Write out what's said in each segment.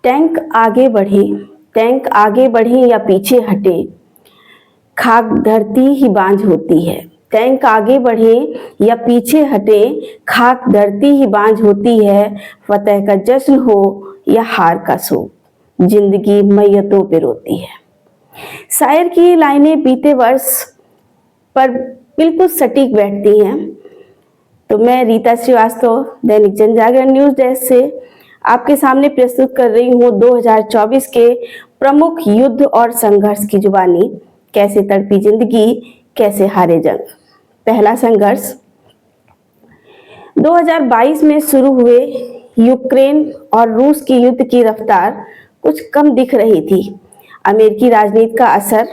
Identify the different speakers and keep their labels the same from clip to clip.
Speaker 1: Tank आगे बढ़े, tank आगे बढ़े या पीछे हटे, खाक धरती ही बांझ होती है। टैंक आगे बढ़े या पीछे हटे, खाक धरती ही बांझ होती है। फतह का जश्न हो या हार का शोक, जिंदगी मैयतों पे रोती है। शायर की ये लाइनें बीते वर्ष पर बिल्कुल सटीक बैठती हैं। तो मैं रीता श्रीवास्तव दैनिक जनजागरण न्यूज डेस्क से आपके सामने प्रस्तुत कर रही हूँ 2024 के प्रमुख युद्ध और संघर्ष की जुबानी। कैसे तड़पी जिंदगी, कैसे हारे जंग। पहला संघर्ष 2022 में शुरू हुए यूक्रेन और रूस की युद्ध की रफ्तार कुछ कम दिख रही थी। अमेरिकी राजनीति का असर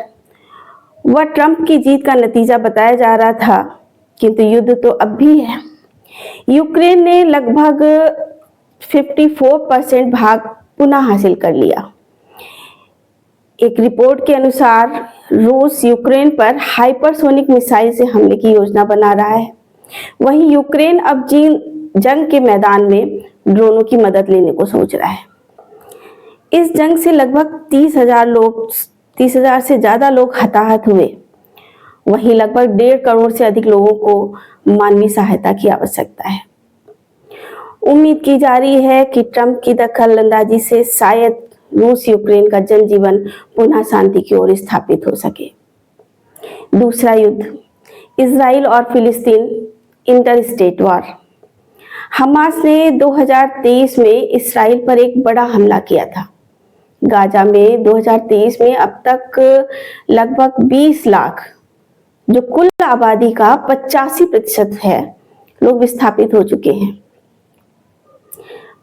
Speaker 1: व ट्रंप की जीत का नतीजा बताया जा रहा था, किंतु युद्ध तो अब भी है। यूक्रेन ने लगभग 54% भाग पुनः हासिल कर लिया। एक रिपोर्ट के अनुसार रूस यूक्रेन पर हाइपरसोनिक मिसाइल से हमले की योजना बना रहा है। वहीं यूक्रेन अब जंग के मैदान में ड्रोनों की मदद लेने को सोच रहा है। इस जंग से लगभग 30,000 से ज्यादा लोग हताहत हुए। वहीं लगभग 1.5 करोड़ से अधिक लोगों को मानवीय सहायता की आवश्यकता है। उम्मीद की जा रही है कि ट्रंप की दखल अंदाजी से शायद रूस यूक्रेन का जनजीवन पुनः शांति की ओर स्थापित हो सके। दूसरा युद्ध इजराइल और फिलिस्तीन इंटरस्टेट वॉर। हमास ने 2023 में इस्राइल पर एक बड़ा हमला किया था। गाजा में 2023 में अब तक लगभग 20 लाख, जो कुल आबादी का 85% है, लोग विस्थापित हो चुके हैं।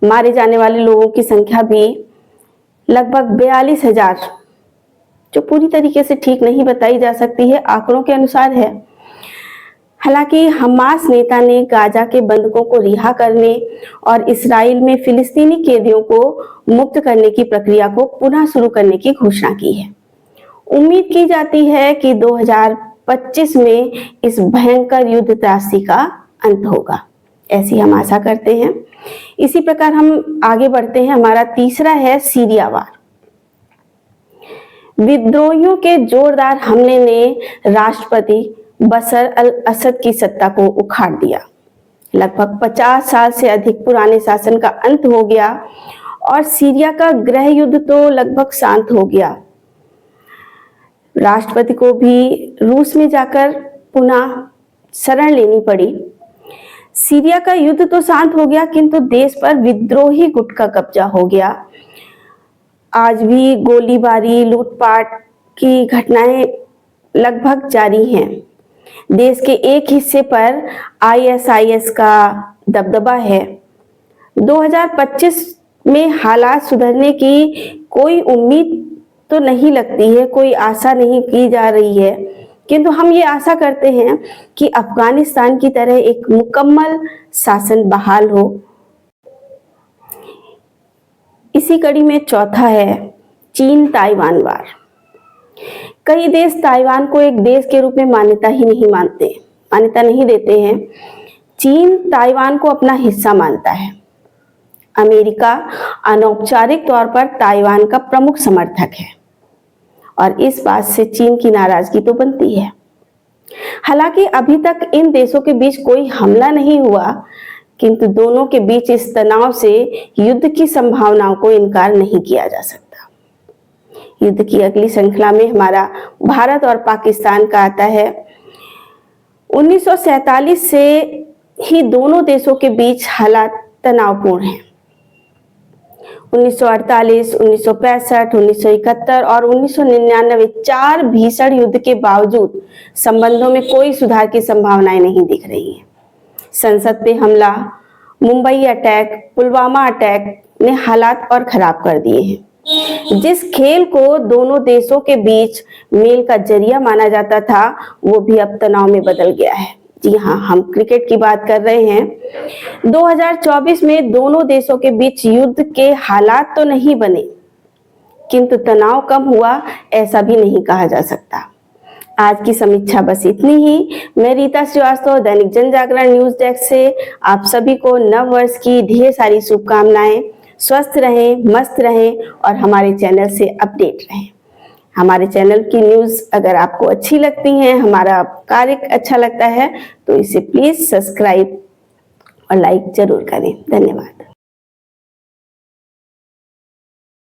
Speaker 1: मारे जाने वाले लोगों की संख्या भी लगभग 42,000, जो पूरी तरीके से ठीक नहीं बताई जा सकती है, आंकड़ों के अनुसार है। हालांकि हमास नेता ने गाजा के बंधकों को रिहा करने और इस्राइल में फिलिस्तीनी कैदियों को मुक्त करने की प्रक्रिया को पुनः शुरू करने की घोषणा की है। उम्मीद की जाती है कि 2025 में इस भयंकर युद्ध त्रासदी का अंत होगा, ऐसी हम आशा करते हैं। इसी प्रकार हम आगे बढ़ते हैं। हमारा तीसरा है सीरिया वार। विद्रोहियों के जोरदार हमले ने राष्ट्रपति बशर अल असद की सत्ता को उखाड़ दिया। लगभग 50 साल से अधिक पुराने शासन का अंत हो गया और सीरिया का गृह युद्ध तो लगभग शांत हो गया। राष्ट्रपति को भी रूस में जाकर पुनः शरण लेनी पड़ी। सीरिया का युद्ध तो शांत हो गया, किंतु देश पर विद्रोही गुट का कब्जा हो गया। आज भी गोलीबारी, लूटपाट की घटनाएं लगभग जारी हैं। देश के एक हिस्से पर ISIS का दबदबा है। 2025 में हालात सुधरने की कोई उम्मीद तो नहीं लगती है, कोई आशा नहीं की जा रही है, किंतु हम ये आशा करते हैं कि अफगानिस्तान की तरह एक मुकम्मल शासन बहाल हो। इसी कड़ी में चौथा है चीन ताइवान वार। कई देश ताइवान को एक देश के रूप में मान्यता नहीं देते हैं। चीन ताइवान को अपना हिस्सा मानता है। अमेरिका अनौपचारिक तौर पर ताइवान का प्रमुख समर्थक है और इस बात से चीन की नाराजगी तो बनती है। हालांकि अभी तक इन देशों के बीच कोई हमला नहीं हुआ, किंतु दोनों के बीच इस तनाव से युद्ध की संभावनाओं को इनकार नहीं किया जा सकता। युद्ध की अगली श्रृंखला में हमारा भारत और पाकिस्तान का आता है। 1947 से ही दोनों देशों के बीच हालात तनावपूर्ण हैं। 1948, 1965, 1971 और 1999 4 भीषण युद्ध के बावजूद संबंधों में कोई सुधार की संभावनाएं नहीं दिख रही हैं। संसद पे हमला, मुंबई अटैक, पुलवामा अटैक ने हालात और खराब कर दिए हैं। जिस खेल को दोनों देशों के बीच मेल का जरिया माना जाता था, वो भी अब तनाव में बदल गया है। जी हाँ, हम क्रिकेट की बात कर रहे हैं। 2024 में दोनों देशों के बीच युद्ध के हालात तो नहीं बने, किंतु तनाव कम हुआ, ऐसा भी नहीं कहा जा सकता। आज की समीक्षा बस इतनी ही। मैं रीता श्रीवास्तव दैनिक जनजागरण न्यूज डेस्क से आप सभी को नव वर्ष की ढेर सारी शुभकामनाएं। स्वस्थ रहें, मस्त रहें और हमारे चैनल से अपडेट रहें। हमारे चैनल की न्यूज़ अगर आपको अच्छी लगती हैं, हमारा कार्य अच्छा लगता है तो इसे प्लीज़ सब्सक्राइब और लाइक जरूर करें। धन्यवाद।